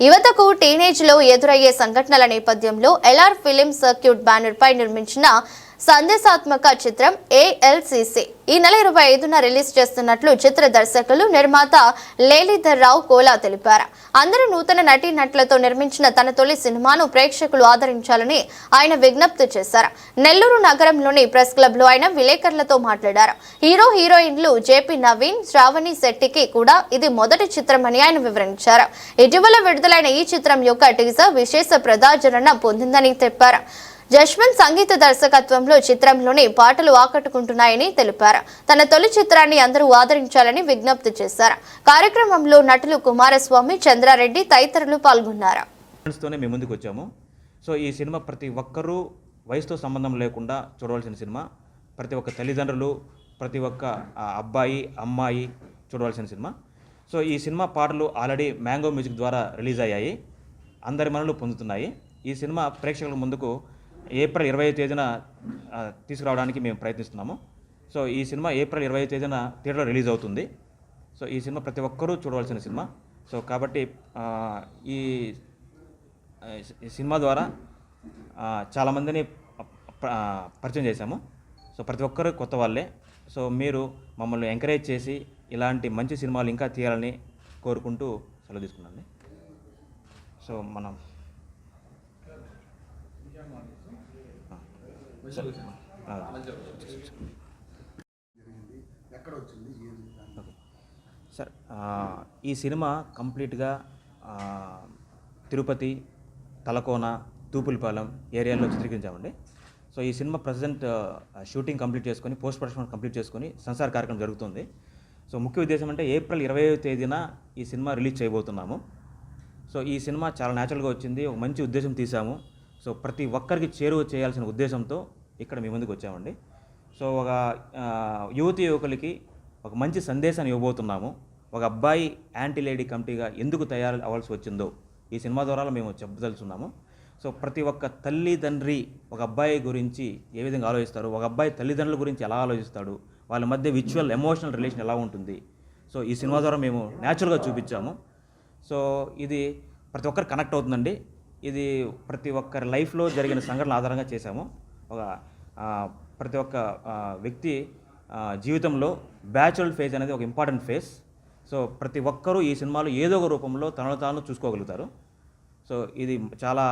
యువతకు టీనేజ్లో ఎదురయ్యే సంఘటనల నేపథ్యంలో ఎల్ఆర్ ఫిలిం సర్క్యూట్ బ్యానర్పై నిర్మించిన సందేశాత్మక చిత్రం ఏఎల్సిసి ఈ నెల 25న రిలీజ్ చేస్తున్నట్లు చిత్ర దర్శకులు నిర్మాత లేలీధర్ రావు కోలా తెలిపారు. అందరూ నూతన నటీనటులతో నిర్మించిన తన తొలి సినిమాను ప్రేక్షకులు ఆదరించాలని ఆయన విజ్ఞప్తి చేశారు. నెల్లూరు నగరంలోని ప్రెస్ క్లబ్ లో ఆయన విలేకరులతో మాట్లాడారు. హీరో హీరోయిన్లు జేపీ నవీన్, శ్రావణి శెట్టికి కూడా ఇది మొదటి చిత్రమని ఆయన వివరించారు. ఇటీవల విడుదలైన ఈ చిత్రం యొక్క టీజర్ విశేష ప్రజాదరణ పొందిందని చెప్పారు. జశ్వంత్ సంగీత దర్శకత్వంలో చిత్రంలోని పాటలు ఆకట్టుకుంటున్నాయని తెలిపారు. తన తొలి చిత్రాన్ని అందరూ ఆదరించాలని విజ్ఞప్తి చేశారు. కార్యక్రమంలో నటులు కుమారస్వామి, చంద్రారెడ్డి తదితరులు పాల్గొన్నారు. మేము ముందుకు వచ్చాము. సో ఈ సినిమా ప్రతి ఒక్కరూ వయసుతో సంబంధం లేకుండా చూడవలసిన సినిమా. ప్రతి ఒక్క తల్లిదండ్రులు, ప్రతి ఒక్క అబ్బాయి అమ్మాయి చూడవలసిన సినిమా. సో ఈ సినిమా పాటలు ఆల్రెడీ మ్యాంగో మ్యూజిక్ ద్వారా రిలీజ్ అయ్యాయి, అందరి మనలు పొందుతున్నాయి. ఈ సినిమా ప్రేక్షకుల ముందుకు ఏప్రిల్ 20వ తేదీన తీసుకురావడానికి మేము ప్రయత్నిస్తున్నాము. సో ఈ సినిమా ఏప్రిల్ 20వ తేదీన థియేటర్లో రిలీజ్ అవుతుంది. సో ఈ సినిమా ప్రతి ఒక్కరూ చూడవలసిన సినిమా. సో కాబట్టి ఈ సినిమా ద్వారా చాలామందిని పరిచయం చేశాము. సో ప్రతి ఒక్కరు కొత్త వాళ్ళే. సో మీరు మమ్మల్ని ఎంకరేజ్ చేసి ఇలాంటి మంచి సినిమాలు ఇంకా తీయాలని కోరుకుంటూ సెలవు తీసుకున్నాను. సో మనం సార్ ఈ సినిమా కంప్లీట్గా తిరుపతి, తలకోన, తూపులపాలెం ఏరియాలో చిత్రీకరించామండి. సో ఈ సినిమా ప్రజెంట్ షూటింగ్ కంప్లీట్ చేసుకొని, పోస్ట్ ప్రొడక్షన్ కంప్లీట్ చేసుకొని సంసార కార్యక్రమం జరుగుతుంది. సో ముఖ్య ఉద్దేశం అంటే ఏప్రిల్ 20వ తేదీన ఈ సినిమా రిలీజ్ చేయబోతున్నాము. సో ఈ సినిమా చాలా న్యాచురల్గా వచ్చింది, ఒక మంచి ఉద్దేశం తీసాము. సో ప్రతి ఒక్కరికి చేరువ చేయాల్సిన ఉద్దేశంతో ఇక్కడ మీ ముందుకు వచ్చామండి. సో ఒక యువకులకి ఒక మంచి సందేశాన్ని ఇవ్వబోతున్నాము. ఒక అబ్బాయి యాంటీ లేడీ కమిటీగా ఎందుకు తయారు అవ్వాల్సి వచ్చిందో ఈ సినిమా ద్వారా మేము చెప్పదలుచున్నాము. సో ప్రతి ఒక్క తల్లిదండ్రి ఒక అబ్బాయి గురించి ఏ విధంగా ఆలోచిస్తారు, ఒక అబ్బాయి తల్లిదండ్రుల గురించి ఎలా ఆలోచిస్తాడు, వాళ్ళ మధ్య విజువల్ ఎమోషనల్ రిలేషన్ ఎలా ఉంటుంది, సో ఈ సినిమా ద్వారా మేము న్యాచురల్గా చూపించాము. సో ఇది ప్రతి ఒక్కరు కనెక్ట్ అవుతుందండి. ఇది ప్రతి ఒక్కరి లైఫ్లో జరిగిన సంఘటనల ఆధారంగా చేశాము. ఒక ప్రతి ఒక్క వ్యక్తి జీవితంలో బ్యాచులర్ ఫేజ్ అనేది ఒక ఇంపార్టెంట్ ఫేజ్. సో ప్రతి ఒక్కరూ ఈ సినిమాలో ఏదో ఒక రూపంలో తనను తాను చూసుకోగలుగుతారు. సో ఇది చాలా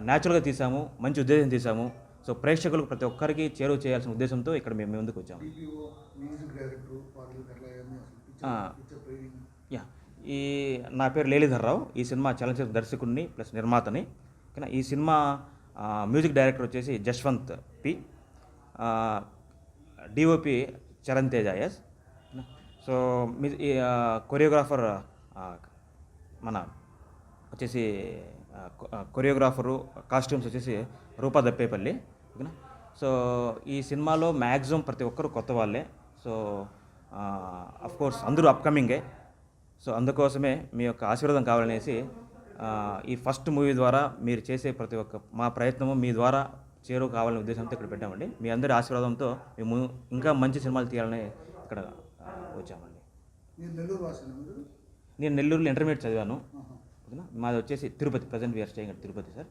న్యాచురల్గా తీసాము, మంచి ఉద్దేశం తీసాము. సో ప్రేక్షకులకు ప్రతి ఒక్కరికి చేరువ చేయాల్సిన ఉద్దేశంతో ఇక్కడ మేము ముందుకు వచ్చాము. నా పేరు లేలీధర్ రావు. ఈ సినిమా చలనచిత్ర దర్శకుడిని ప్లస్ నిర్మాతని. కానీ ఈ సినిమా మ్యూజిక్ డైరెక్టర్ వచ్చేసి Jashwanth P, DOP Charan Teja S. So choreographer మన వచ్చేసి కొరియోగ్రాఫరు, కాస్ట్యూమ్స్ వచ్చేసి రూపా దప్పేపల్లి. ఓకేనా. సో ఈ సినిమాలో మ్యాక్సిమం ప్రతి ఒక్కరు కొత్త వాళ్ళే. సో అఫ్కోర్స్ అందరూ అప్కమింగే. సో అందుకోసమే మీ యొక్క ఆశీర్వాదం కావాలనేసి ఈ ఫస్ట్ మూవీ ద్వారా మీరు చేసే ప్రతి ఒక్క మా ప్రయత్నము మీ ద్వారా చేరువ కావాలనే ఉద్దేశంతో ఇక్కడ పెట్టామండి. మీ అందరి ఆశీర్వాదంతో మేము ఇంకా మంచి సినిమాలు తీయాలని ఇక్కడ వచ్చామండి. నేను నెల్లూరులో ఇంటర్మీడియట్ చదివాను. ఓకేనా. మాది వచ్చేసి Tirupati, present we are staying at Tirupati sir.